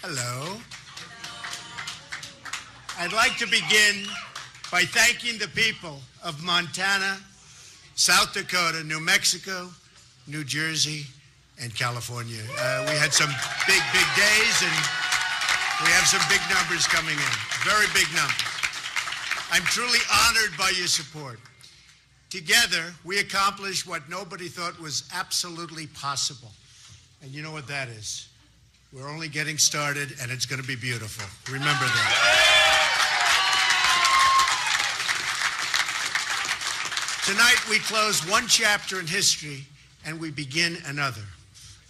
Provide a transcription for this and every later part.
Hello. I'd like to begin by thanking the people of Montana, South Dakota, New Mexico, New Jersey, and California. We had some big days, and we have some big numbers coming in, very big numbers. I'm truly honored by your support. Together, we accomplished what nobody thought was absolutely possible. And you know what that is? We're only getting started, and it's going to be beautiful. Remember that. Tonight, we close one chapter in history, and we begin another.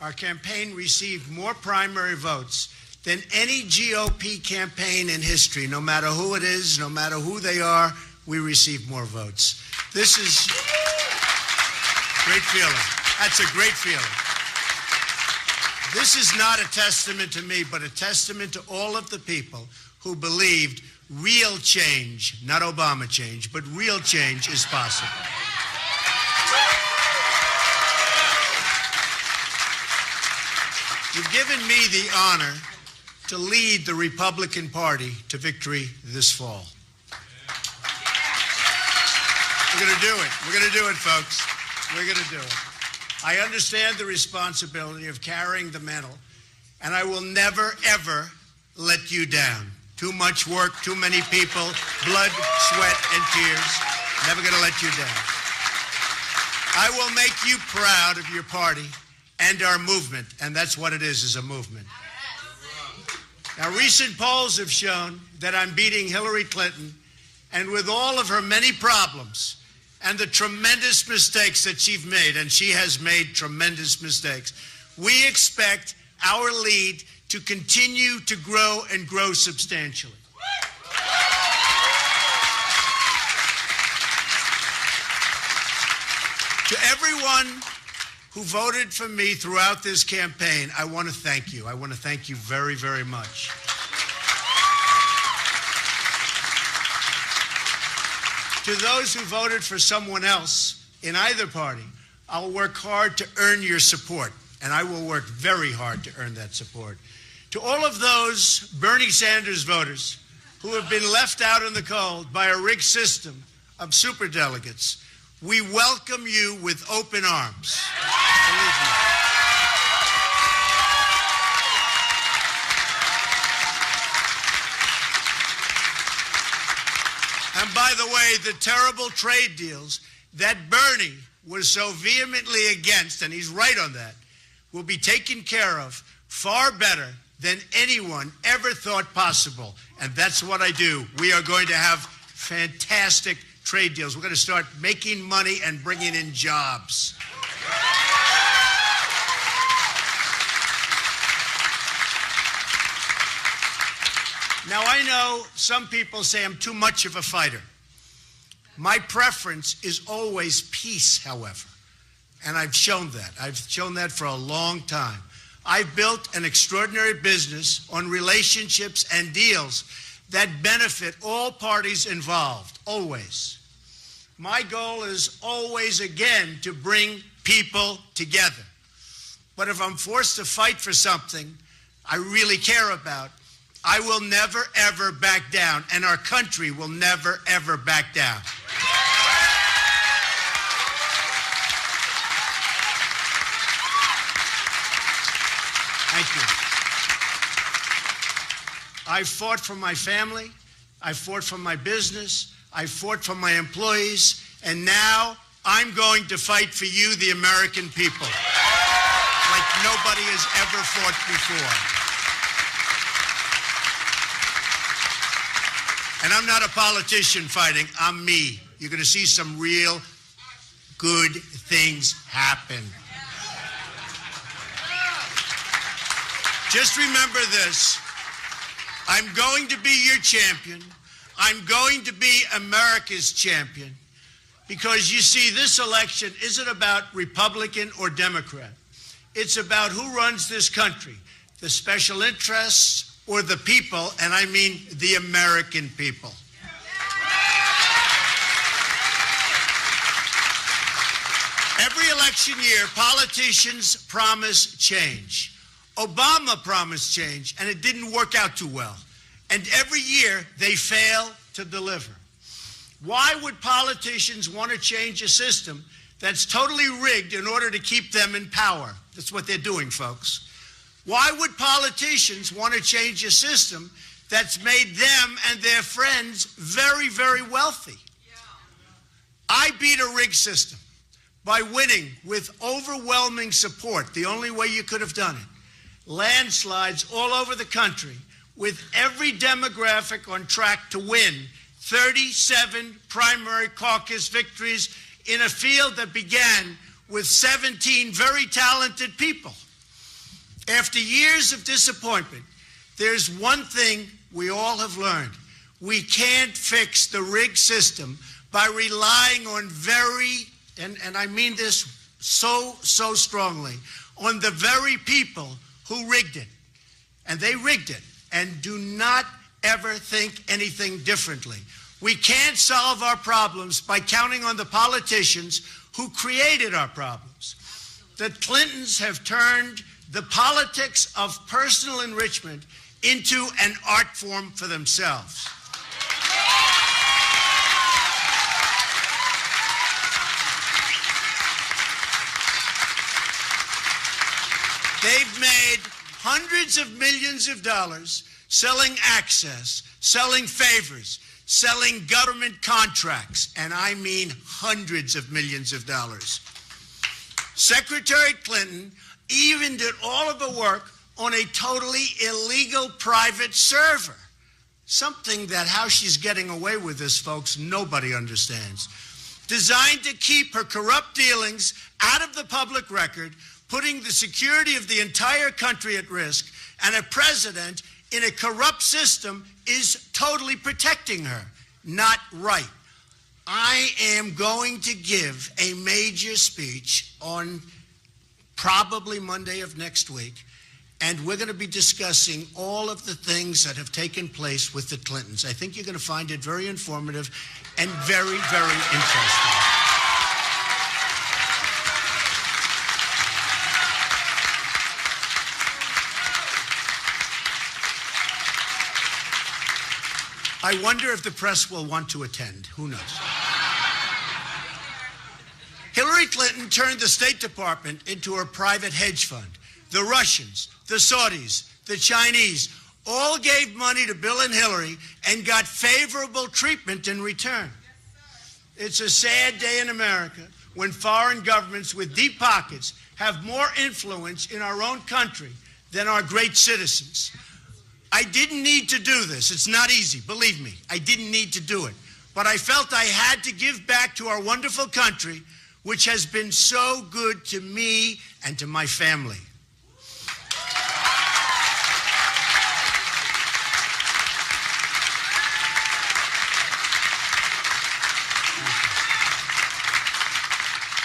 Our campaign received more primary votes than any GOP campaign in history. No matter who it is, no matter who they are, we received more votes. This is a great feeling. That's a great feeling. This is not a testament to me, but a testament to all of the people who believed real change, not Obama change, but real change is possible. You've given me the honor to lead the Republican Party to victory this fall. We're going to do it. We're going to do it, folks. We're going to do it. I understand the responsibility of carrying the mantle, and I will never, ever let you down. Too much work, too many people, blood, sweat, and tears. Never going to let you down. I will make you proud of your party and our movement, and that's what it is a movement. Now, recent polls have shown that I'm beating Hillary Clinton, and with all of her many problems and the tremendous mistakes that she's made, and she has made tremendous mistakes, we expect our lead to continue to grow and grow substantially. To everyone who voted for me throughout this campaign, I want to thank you. I want to thank you very, very much. To those who voted for someone else in either party, I'll work hard to earn your support, and I will work very hard to earn that support. To all of those Bernie Sanders voters who have been left out in the cold by a rigged system of superdelegates, we welcome you with open arms. Believe me. And by the way, the terrible trade deals that Bernie was so vehemently against, and he's right on that, will be taken care of far better than anyone ever thought possible. And that's what I do. We are going to have fantastic trade deals. We're going to start making money and bringing in jobs. Now, I know some people say I'm too much of a fighter. My preference is always peace, however, and I've shown that. I've shown that for a long time. I've built an extraordinary business on relationships and deals that benefit all parties involved, always. My goal is always, again, to bring people together. But if I'm forced to fight for something I really care about, I will never, ever back down, and our country will never, ever back down. Thank you. I fought for my family. I fought for my business. I fought for my employees. And now I'm going to fight for you, the American people, like nobody has ever fought before. And I'm not a politician fighting. I'm me. You're going to see some real good things happen. Just remember this. I'm going to be your champion. I'm going to be America's champion. Because you see, this election isn't about Republican or Democrat. It's about who runs this country, the special interests or the people, and I mean the American people. Every election year, politicians promise change. Obama promised change, and it didn't work out too well. And every year, they fail to deliver. Why would politicians want to change a system that's totally rigged in order to keep them in power? That's what they're doing, folks. Why would politicians want to change a system that's made them and their friends very, very wealthy? I beat a rigged system by winning with overwhelming support, the only way you could have done it. Landslides all over the country, with every demographic on track to win 37 primary caucus victories in a field that began with 17 very talented people. After years of disappointment, there's one thing we all have learned. We can't fix the rigged system by relying on and I mean this so strongly, on the very people who rigged it. And they rigged it, and do not ever think anything differently. We can't solve our problems by counting on the politicians who created our problems. The Clintons have turned the politics of personal enrichment into an art form for themselves. They've made hundreds of millions of dollars selling access, selling favors, selling government contracts, and I mean hundreds of millions of dollars. Secretary Clinton even did all of the work on a totally illegal private server. Something that how she's getting away with this, folks, nobody understands. Designed to keep her corrupt dealings out of the public record, putting the security of the entire country at risk, and a president in a corrupt system is totally protecting her. Not right. I am going to give a major speech on probably Monday of next week, and we're going to be discussing all of the things that have taken place with the Clintons. I think you're going to find it very informative and very, very interesting. I wonder if the press will want to attend. Who knows? Hillary Clinton turned the State Department into her private hedge fund. The Russians, the Saudis, the Chinese all gave money to Bill and Hillary and got favorable treatment in return. It's a sad day in America when foreign governments with deep pockets have more influence in our own country than our great citizens. I didn't need to do this. It's not easy, believe me. I didn't need to do it. But I felt I had to give back to our wonderful country, which has been so good to me and to my family.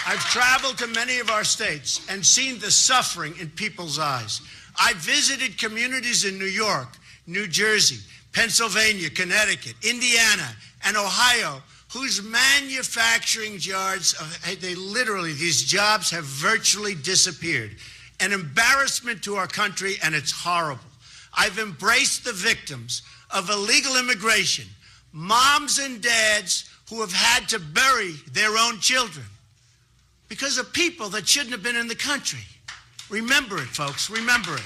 I've traveled to many of our states and seen the suffering in people's eyes. I visited communities in New York, New Jersey, Pennsylvania, Connecticut, Indiana, and Ohio, whose manufacturing jobs, these jobs have virtually disappeared. An embarrassment to our country, and it's horrible. I've embraced the victims of illegal immigration, moms and dads who have had to bury their own children because of people that shouldn't have been in the country. Remember it, folks, remember it.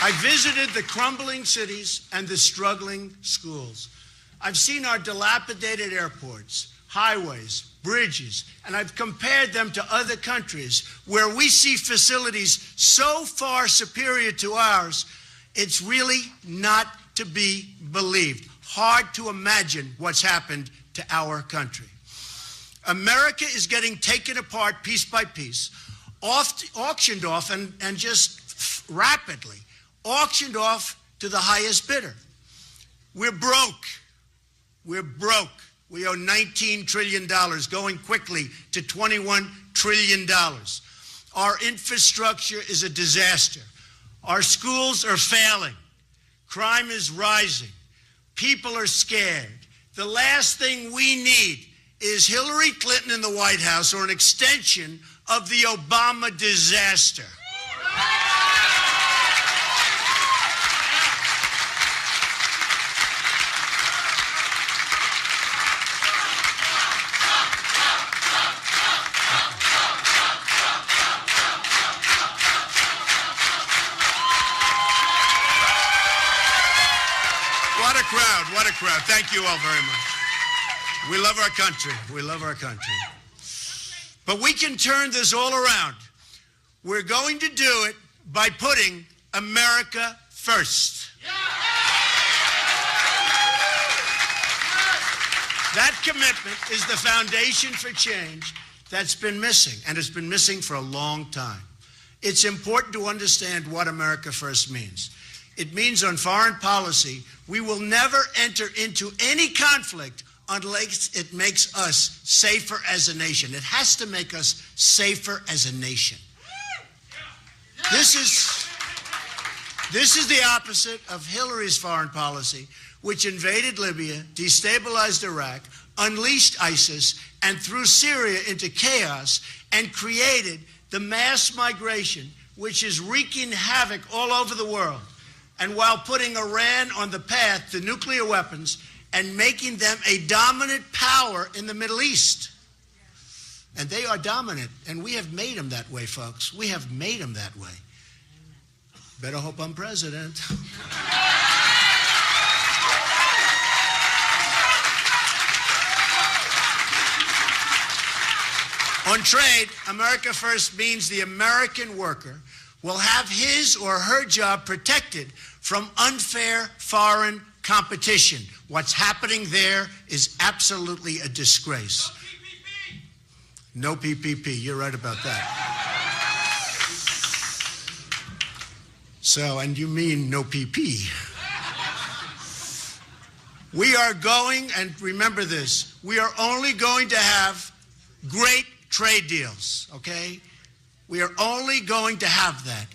I visited the crumbling cities and the struggling schools. I've seen our dilapidated airports, highways, bridges, and I've compared them to other countries where we see facilities so far superior to ours, it's really not to be believed. Hard to imagine what's happened to our country. America is getting taken apart piece by piece, auctioned off, and just rapidly auctioned off to the highest bidder. We're broke. We're broke. We owe $19 trillion, going quickly to $21 trillion. Our infrastructure is a disaster. Our schools are failing. Crime is rising. People are scared. The last thing we need is Hillary Clinton in the White House or an extension of the Obama disaster? What a crowd, what a crowd. Thank you all very much. We love our country. We love our country. But we can turn this all around. We're going to do it by putting America first. That commitment is the foundation for change that's been missing, and it's been missing for a long time. It's important to understand what America first means. It means on foreign policy, we will never enter into any conflict unless it makes us safer as a nation. It has to make us safer as a nation. This is the opposite of Hillary's foreign policy, which invaded Libya, destabilized Iraq, unleashed ISIS, and threw Syria into chaos and created the mass migration, which is wreaking havoc all over the world. And while putting Iran on the path to nuclear weapons and making them a dominant power in the Middle East. And they are dominant, and we have made them that way, folks. We have made them that way. Better hope I'm president. On trade, America First means the American worker will have his or her job protected from unfair foreign competition. What's happening there is absolutely a disgrace. No PPP. You're right about that. So, and you mean no PP. We are going, and remember this, we are only going to have great trade deals, okay? We are only going to have that.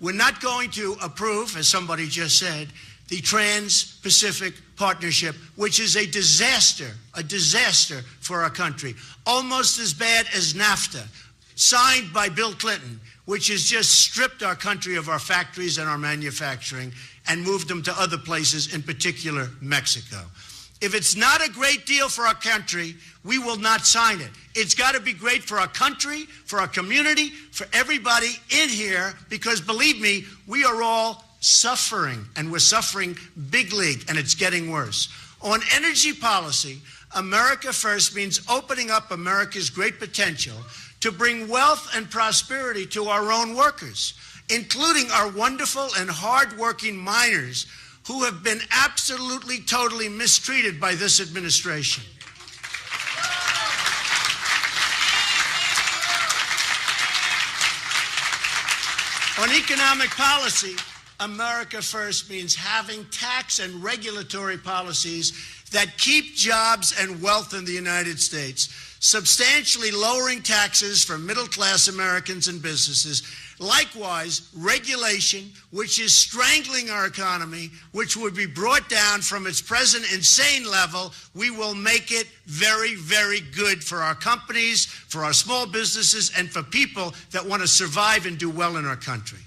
We're not going to approve, as somebody just said, the Trans-Pacific Partnership, which is a disaster for our country. Almost as bad as NAFTA, signed by Bill Clinton, which has just stripped our country of our factories and our manufacturing and moved them to other places, in particular Mexico. If it's not a great deal for our country, we will not sign it. It's got to be great for our country, for our community, for everybody in here, because believe me, we are all suffering, and we're suffering big league, and it's getting worse. On energy policy, America First means opening up America's great potential to bring wealth and prosperity to our own workers, including our wonderful and hardworking miners who have been absolutely, totally mistreated by this administration. On economic policy, America First means having tax and regulatory policies that keep jobs and wealth in the United States, substantially lowering taxes for middle-class Americans and businesses. Likewise, regulation, which is strangling our economy, which would be brought down from its present insane level, we will make it very, very good for our companies, for our small businesses, and for people that want to survive and do well in our country.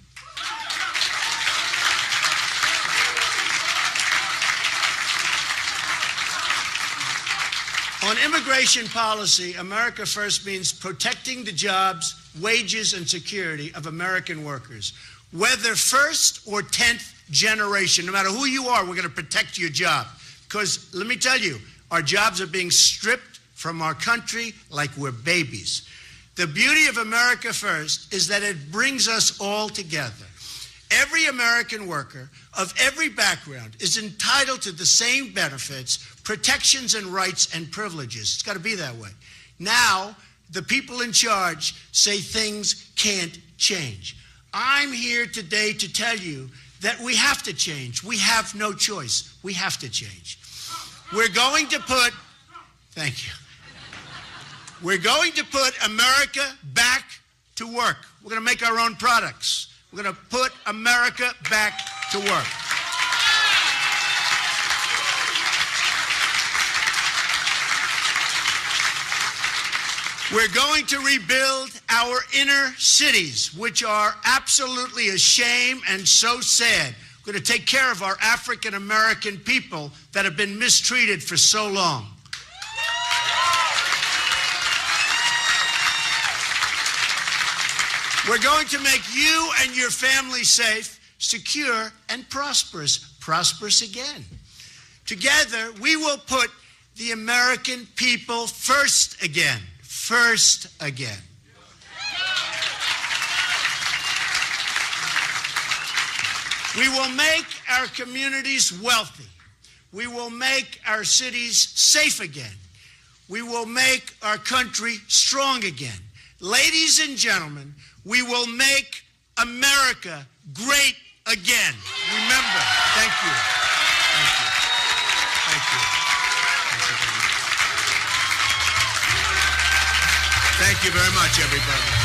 On immigration policy, America First means protecting the jobs, wages, and security of American workers. Whether first or 10th generation, no matter who you are, we're going to protect your job. Because let me tell you, our jobs are being stripped from our country like we're babies. The beauty of America First is that it brings us all together. Every American worker of every background is entitled to the same benefits, protections, and rights and privileges. It's got to be that way. Now, the people in charge say things can't change. I'm here today to tell you that we have to change. We have no choice. We have to change. We're going to put, thank you. We're going to put America back to work. We're going to make our own products. We're going to put America back to work. We're going to rebuild our inner cities, which are absolutely a shame and so sad. We're going to take care of our African American people that have been mistreated for so long. We're going to make you and your family safe, secure, and prosperous. Prosperous again. Together, we will put the American people first again. First again. We will make our communities wealthy. We will make our cities safe again. We will make our country strong again. Ladies and gentlemen, we will make America great again. Remember, thank you. Thank you. Thank you. Thank you very much, everybody.